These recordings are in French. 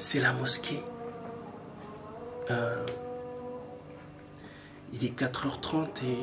c'est la mosquée. Il est 4h30 et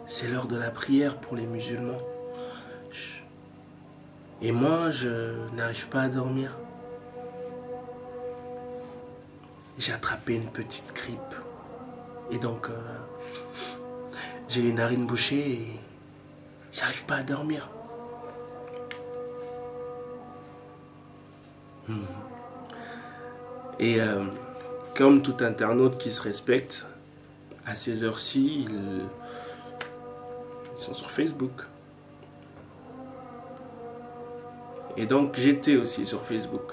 c'est l'heure de la prière pour les musulmans. Et moi, je n'arrive pas à dormir. J'ai attrapé une petite grippe. Et donc, j'ai les narines bouchées et j'arrive pas à dormir. Et comme tout internaute qui se respecte, à ces heures-ci, ils sont sur Facebook. Et donc j'étais aussi sur Facebook.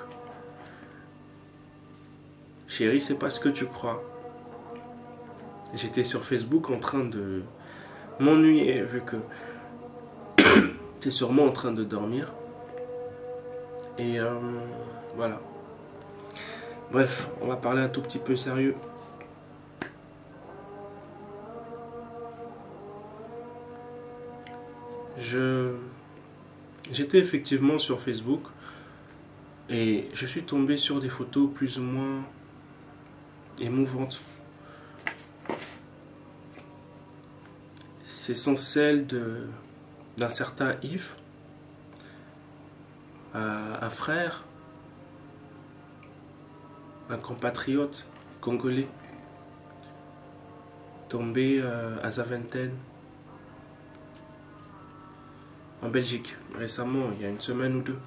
Chérie, c'est pas ce que tu crois. J'étais sur Facebook en train de m'ennuyer vu que t'es sûrement en train de dormir. Et voilà. Bref, on va parler un tout petit peu sérieux. J'étais effectivement sur Facebook et je suis tombé sur des photos plus ou moins émouvantes. Ce sont celles d'un certain Yves, un frère, un compatriote congolais, tombé à Zaventem, en Belgique, récemment, il y a une semaine ou deux.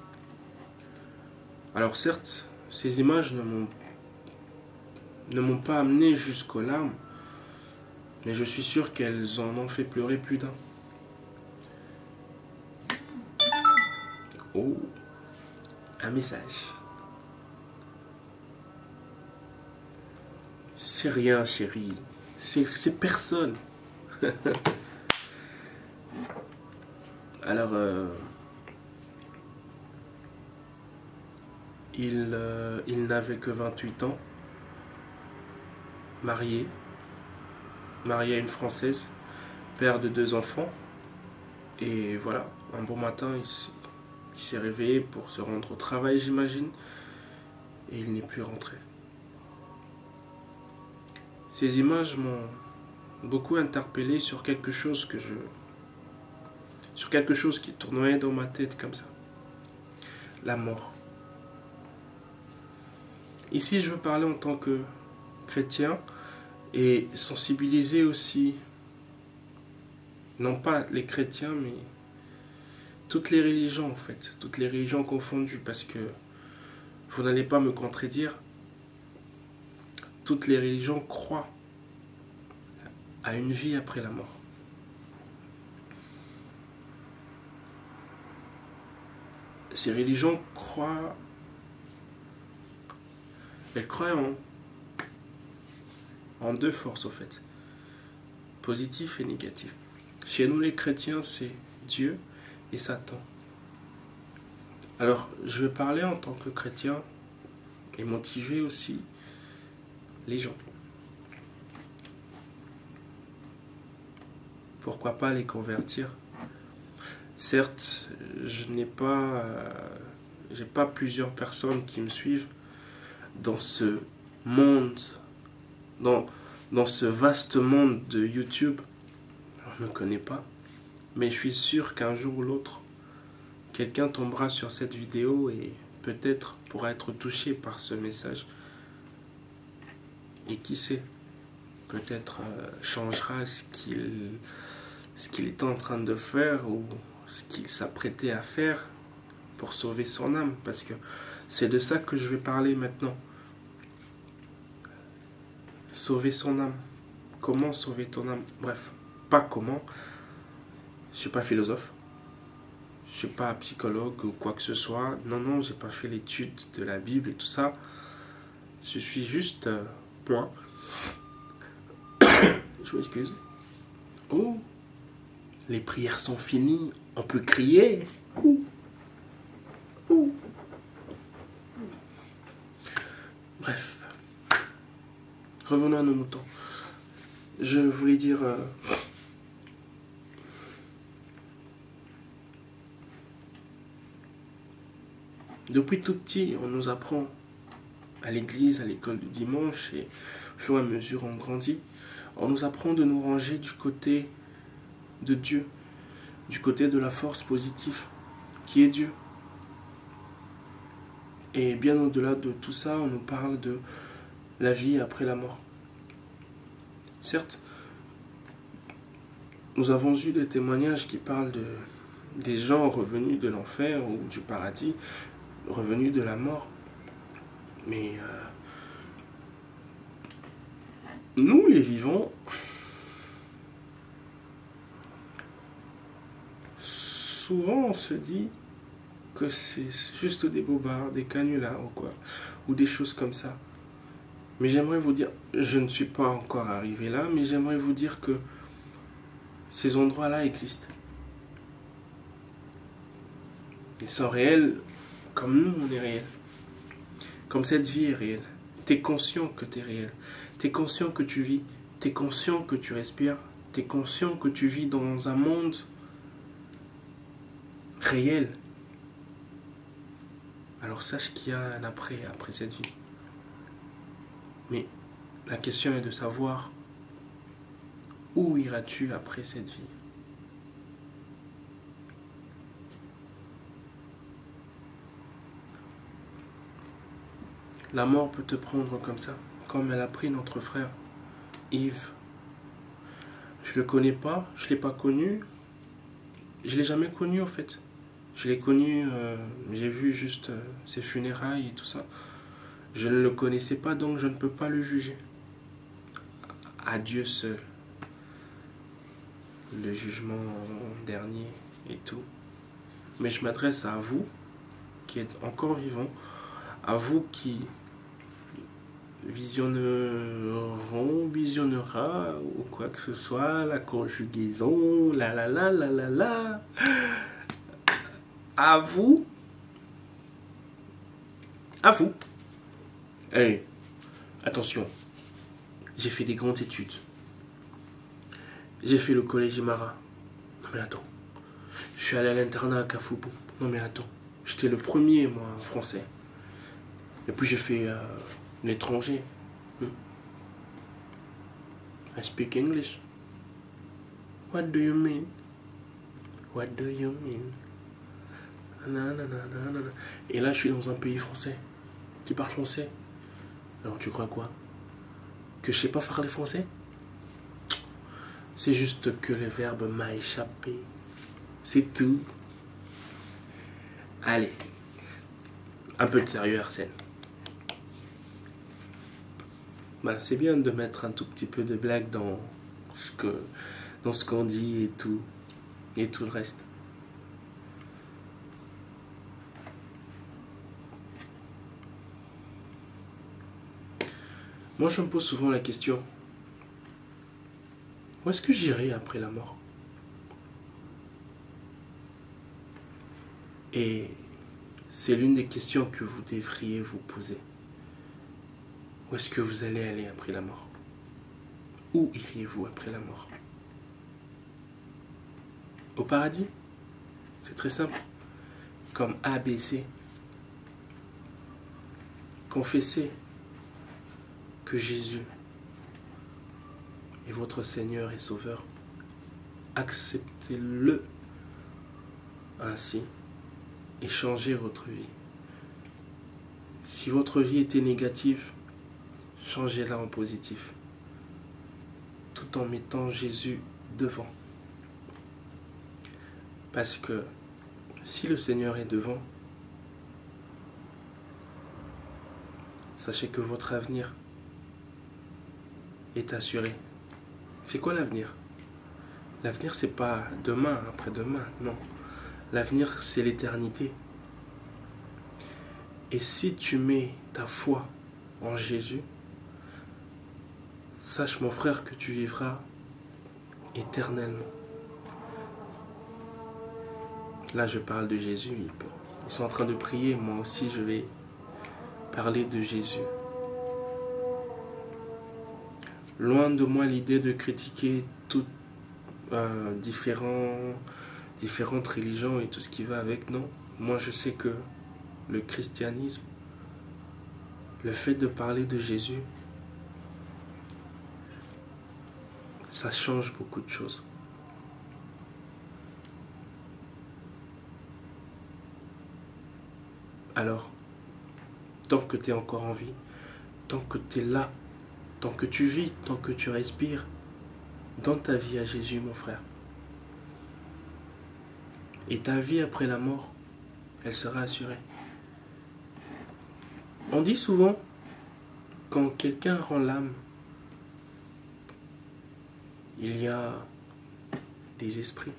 Alors certes, ces images ne m'ont pas amené jusqu'aux larmes, mais je suis sûr qu'elles en ont fait pleurer plus d'un. Oh, un message. C'est rien, chérie. C'est personne. Alors, il n'avait que 28 ans, marié à une Française, père de 2 enfants. Et voilà, un bon matin, il s'est réveillé pour se rendre au travail, j'imagine, et il n'est plus rentré. Ces images m'ont beaucoup interpellé sur quelque chose qui tournait dans ma tête comme ça. La mort. Ici, je veux parler en tant que chrétien et sensibiliser aussi, non pas les chrétiens, mais toutes les religions en fait, toutes les religions confondues, parce que vous n'allez pas me contredire, toutes les religions croient à une vie après la mort. Ces religions croient, elles croient en 2 forces au fait, positif et négatif. Chez nous les chrétiens, c'est Dieu et Satan. Alors, je vais parler en tant que chrétien et motiver aussi les gens. Pourquoi pas les convertir? Certes, j'ai pas plusieurs personnes qui me suivent dans ce monde, dans ce vaste monde de YouTube. Je ne me connais pas, mais je suis sûr qu'un jour ou l'autre, quelqu'un tombera sur cette vidéo et peut-être pourra être touché par ce message. Et qui sait, peut-être changera ce qu'il est en train de faire ou ce qu'il s'apprêtait à faire pour sauver son âme. Parce que c'est de ça que je vais parler maintenant. Sauver son âme. Comment sauver ton âme? Bref, pas comment. Je ne suis pas philosophe. Je ne suis pas psychologue ou quoi que ce soit. Non, j'ai pas fait l'étude de la Bible et tout ça. Je suis juste moi. Je m'excuse. Oh, les prières sont finies. On peut crier. Bref. Revenons à nos moutons. Je voulais dire... depuis tout petit, on nous apprend à l'église, à l'école du dimanche, et au fur et à mesure on grandit, on nous apprend de nous ranger du côté de Dieu, du côté de la force positive, qui est Dieu. Et bien au-delà de tout ça, on nous parle de la vie après la mort. Certes, nous avons eu des témoignages qui parlent des gens revenus de l'enfer ou du paradis, revenus de la mort. Mais nous, les vivants, souvent on se dit que c'est juste des bobards, des canulars ou quoi, ou des choses comme ça. Mais j'aimerais vous dire, je ne suis pas encore arrivé là, mais j'aimerais vous dire que ces endroits-là existent. Ils sont réels comme nous, on est réels. Comme cette vie est réelle. Tu es conscient que tu es réel. Tu es conscient que tu vis. Tu es conscient que tu respires. Tu es conscient que tu vis dans un monde réel. Alors sache qu'il y a un après cette vie. Mais la question est de savoir où iras-tu après cette vie. La mort peut te prendre comme ça, comme elle a pris notre frère Yves. Je le connais pas, je l'ai pas connu, je l'ai jamais connu en fait. Je l'ai connu, j'ai vu juste ses funérailles et tout ça. Je ne le connaissais pas, donc je ne peux pas le juger. À Dieu seul. Le jugement dernier et tout. Mais je m'adresse à vous qui êtes encore vivants, à vous qui visionnera ou quoi que ce soit, la conjugaison, la. À vous. Hey, attention, j'ai fait des grandes études. J'ai fait le collège Imara. Non mais attends. Je suis allé à l'internat à Kafoubou. Non mais attends. J'étais le premier, moi, en français. Et puis j'ai fait l'étranger. I speak English. What do you mean? What do you mean? Nanana. Et là, je suis dans un pays français qui parle français. Alors tu crois quoi? Que je sais pas parler français? C'est juste que le verbe m'a échappé. C'est tout. Allez. Un peu de sérieux, Arsène. Bah, c'est bien de mettre un tout petit peu de blague dans ce qu'on dit et tout le reste. Moi, je me pose souvent la question, où est-ce que j'irai après la mort? Et c'est l'une des questions que vous devriez vous poser. Où est-ce que vous allez aller après la mort? Où iriez-vous après la mort? Au paradis? C'est très simple. Comme ABC. Confessez que Jésus est votre Seigneur et Sauveur. Acceptez-le ainsi et changez votre vie. Si votre vie était négative, changez-la en positif, tout en mettant Jésus devant. Parce que si le Seigneur est devant, sachez que votre avenir est assuré. C'est quoi l'avenir? L'avenir, c'est pas demain, après-demain, non. L'avenir, c'est l'éternité. Et si tu mets ta foi en Jésus, sache mon frère que tu vivras éternellement. Là, je parle de Jésus. Ils sont en train de prier. Moi aussi, je vais parler de Jésus. Loin de moi l'idée de critiquer toutes différentes religions et tout ce qui va avec. Non. Moi, je sais que le christianisme, le fait de parler de Jésus, ça change beaucoup de choses. Alors, tant que tu es encore en vie, tant que tu es là, tant que tu vis, tant que tu respires, donne ta vie à Jésus, mon frère. Et ta vie après la mort, elle sera assurée. On dit souvent, quand quelqu'un rend l'âme, il y a des esprits.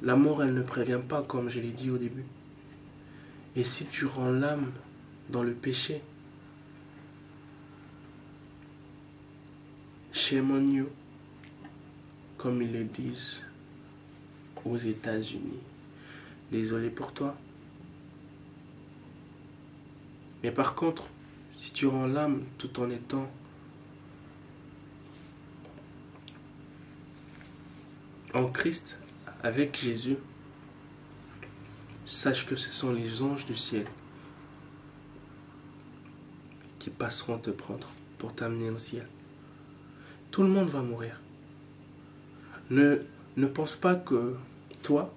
La mort, elle ne prévient pas, comme je l'ai dit au début. Et si tu rends l'âme dans le péché, shame on you, comme ils le disent aux États-Unis. Désolé pour toi. Mais par contre, si tu rends l'âme tout en étant en Christ, avec Jésus, sache que ce sont les anges du ciel qui passeront te prendre pour t'amener au ciel. Tout le monde va mourir. Ne pense pas que toi,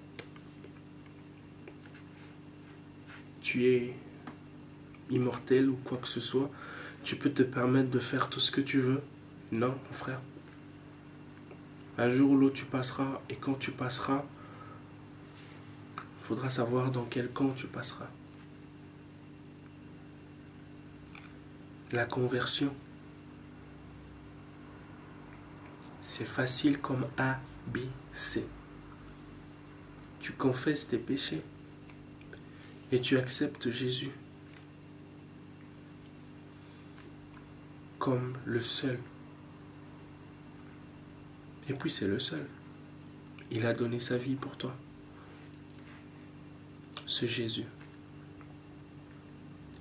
tu es immortel ou quoi que ce soit. Tu peux te permettre de faire tout ce que tu veux. Non, mon frère. Un jour ou l'autre, tu passeras. Et quand tu passeras, il faudra savoir dans quel camp tu passeras. La conversion, c'est facile comme A, B, C. Tu confesses tes péchés et tu acceptes Jésus comme le seul. Et puis c'est le seul. Il a donné sa vie pour toi. Ce Jésus.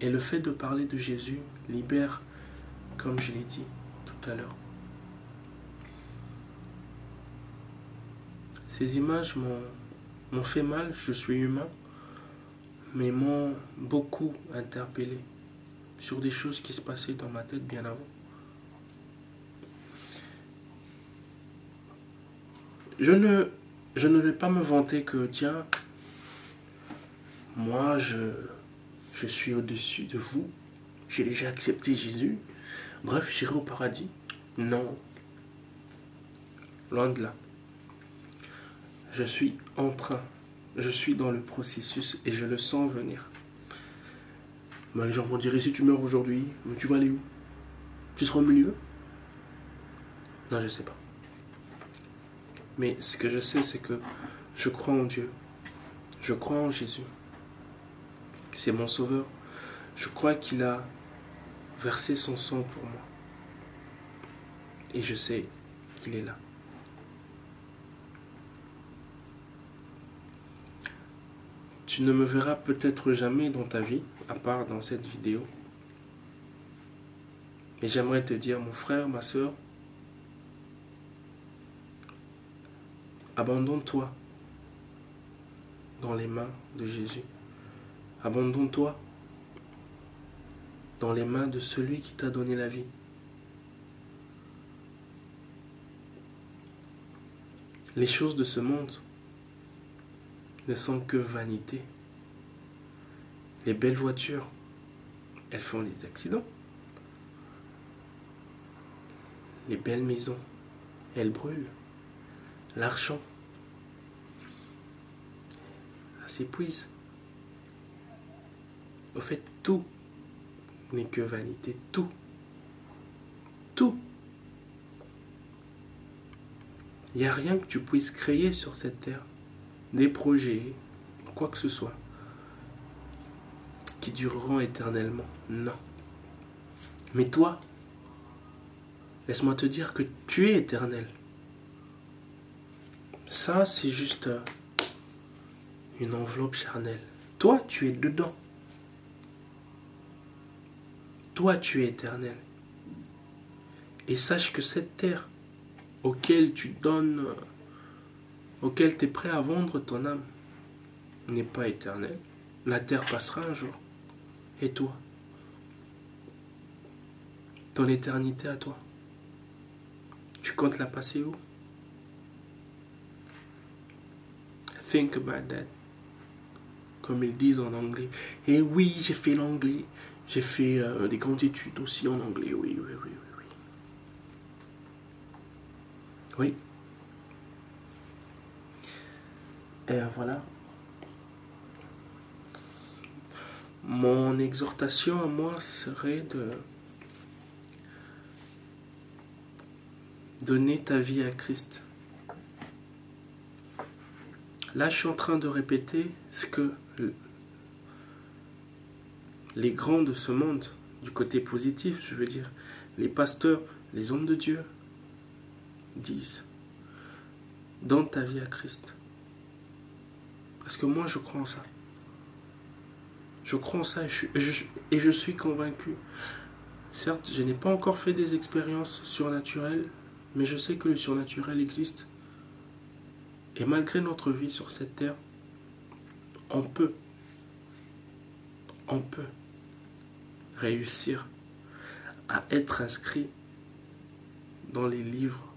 Et le fait de parler de Jésus libère, comme je l'ai dit tout à l'heure. Ces images m'ont fait mal, je suis humain, mais m'ont beaucoup interpellé sur des choses qui se passaient dans ma tête bien avant. Je ne vais pas me vanter que, tiens, moi je suis au-dessus de vous, j'ai déjà accepté Jésus, bref, j'irai au paradis. Non, loin de là. Je suis en train, je suis dans le processus et je le sens venir. Ben, les gens vont dire, si tu meurs aujourd'hui, tu vas aller où? Tu seras au milieu? Non, je ne sais pas. Mais ce que je sais, c'est que je crois en Dieu. Je crois en Jésus. C'est mon sauveur. Je crois qu'il a versé son sang pour moi. Et je sais qu'il est là. Tu ne me verras peut-être jamais dans ta vie, à part dans cette vidéo. Mais j'aimerais te dire, mon frère, ma soeur, abandonne-toi dans les mains de Jésus. Abandonne-toi dans les mains de celui qui t'a donné la vie. Les choses de ce monde ne sont que vanité. Les belles voitures, elles font des accidents. Les belles maisons, elles brûlent. L'argent, ça s'épuise. Au fait, tout n'est que vanité. Tout. Tout. Il n'y a rien que tu puisses créer sur cette terre. Des projets, quoi que ce soit, qui dureront éternellement. Non. Mais toi, laisse-moi te dire que tu es éternel. Ça, c'est juste une enveloppe charnelle. Toi, tu es dedans. Toi, tu es éternel. Et sache que cette terre auquel tu donnes, auquel tu es prêt à vendre ton âme, n'est pas éternelle. La terre passera un jour. Et toi? Ton éternité à toi? Tu comptes la passer où? Think about that. Comme ils disent en anglais. Et oui, j'ai fait l'anglais. J'ai fait des grandes études aussi en anglais. Oui, oui, oui, oui, oui. Oui. Et voilà. Mon exhortation à moi serait de donner ta vie à Christ. Là, je suis en train de répéter ce que les grands de ce monde, du côté positif, je veux dire, les pasteurs, les hommes de Dieu, disent. Donne ta vie à Christ. Parce que moi, je crois en ça. Je crois en ça et je suis convaincu. Certes, je n'ai pas encore fait des expériences surnaturelles, mais je sais que le surnaturel existe. Et malgré notre vie sur cette terre, on peut réussir à être inscrit dans les livres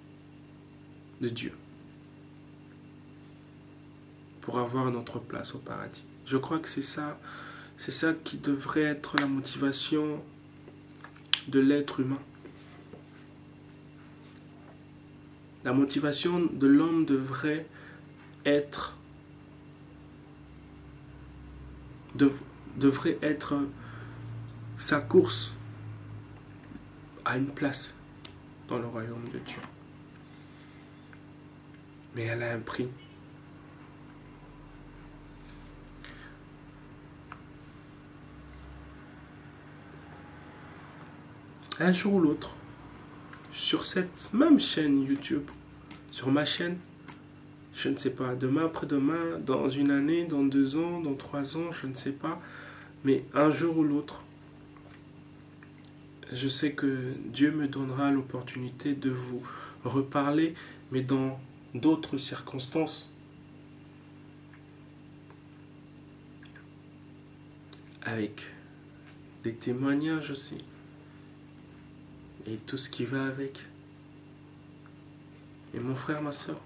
de Dieu pour avoir notre place au paradis. Je crois que c'est ça qui devrait être la motivation de l'être humain. La motivation de l'homme devrait être sa course à une place dans le royaume de Dieu. Mais elle a un prix. Un jour ou l'autre, sur cette même chaîne YouTube, sur ma chaîne, je ne sais pas, demain, après-demain, dans une année, dans 2 ans, dans 3 ans, je ne sais pas, mais un jour ou l'autre, je sais que Dieu me donnera l'opportunité de vous reparler, mais dans d'autres circonstances. Avec des témoignages aussi. Et tout ce qui va avec. Et mon frère, ma soeur,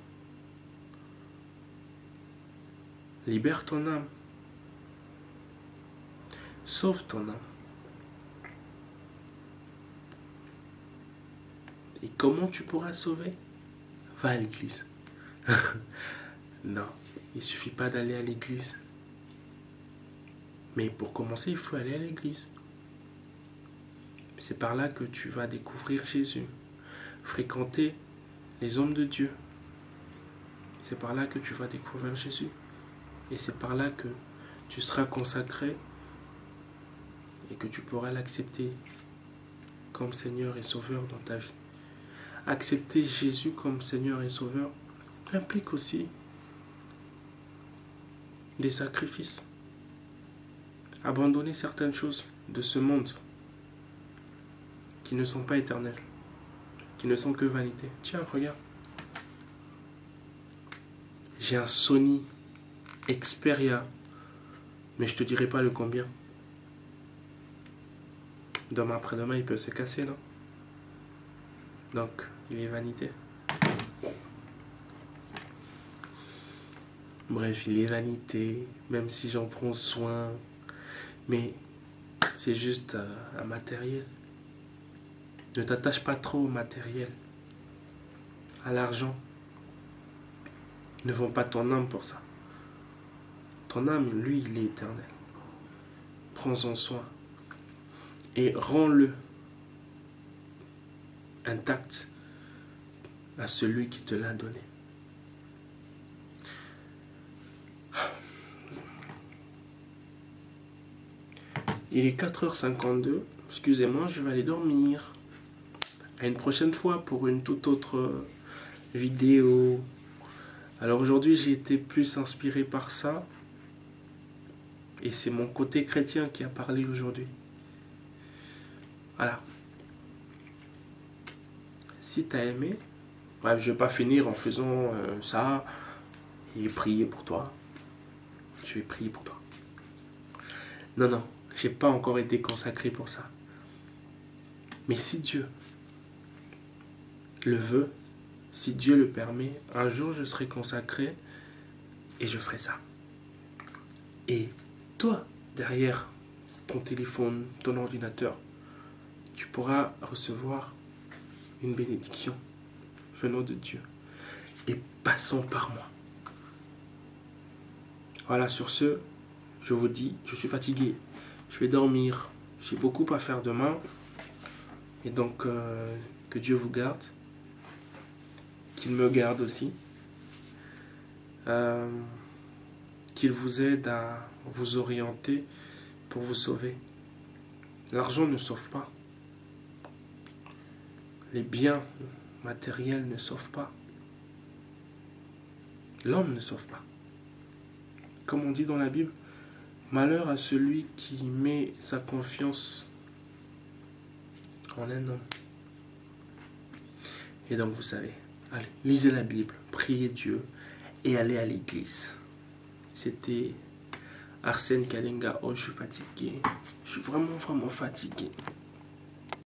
libère ton âme. Sauve ton âme. Et comment tu pourras sauver? Va à l'église. Non, il ne suffit pas d'aller à l'église. Mais pour commencer, il faut aller à l'église. C'est par là que tu vas découvrir Jésus, fréquenter les hommes de Dieu. C'est par là que tu vas découvrir Jésus. Et c'est par là que tu seras consacré et que tu pourras l'accepter comme Seigneur et Sauveur dans ta vie. Accepter Jésus comme Seigneur et Sauveur implique aussi des sacrifices. Abandonner certaines choses de ce monde qui ne sont pas éternelles, qui ne sont que vanité. Tiens, regarde. J'ai un Sony Xperia, mais je te dirai pas le combien. Demain après-demain, il peut se casser, non? Donc, il est vanité. Bref, il est vanité, même si j'en prends soin. Mais c'est juste un matériel. Ne t'attache pas trop au matériel, à l'argent. Ne vends pas ton âme pour ça. Ton âme, lui, il est éternel. Prends-en soin. Et rends-le intact à celui qui te l'a donné. Il est 4h52. Excusez-moi, je vais aller dormir. À une prochaine fois pour une toute autre vidéo. Alors aujourd'hui, j'ai été plus inspiré par ça. Et c'est mon côté chrétien qui a parlé aujourd'hui. Voilà. Si tu as aimé, bref, je ne vais pas finir en faisant ça et prier pour toi. Je vais prier pour toi. Non, non. J'ai pas encore été consacré pour ça. Mais si Dieu le veut, si Dieu le permet, un jour je serai consacré et je ferai ça. Et toi, derrière ton téléphone, ton ordinateur, tu pourras recevoir une bénédiction venant de Dieu. Et passons par moi. Voilà, sur ce, je vous dis, je suis fatigué. Je vais dormir. J'ai beaucoup à faire demain. Et donc, que Dieu vous garde. Qu'il me garde aussi. Qu'il vous aide à vous orienter pour vous sauver. L'argent ne sauve pas. Les biens matériels ne sauvent pas. L'homme ne sauve pas. Comme on dit dans la Bible, malheur à celui qui met sa confiance en un homme. Et donc vous savez, allez, lisez la Bible, priez Dieu et allez à l'église. C'était Arsène Kalenga. Oh, je suis fatigué. Je suis vraiment fatigué.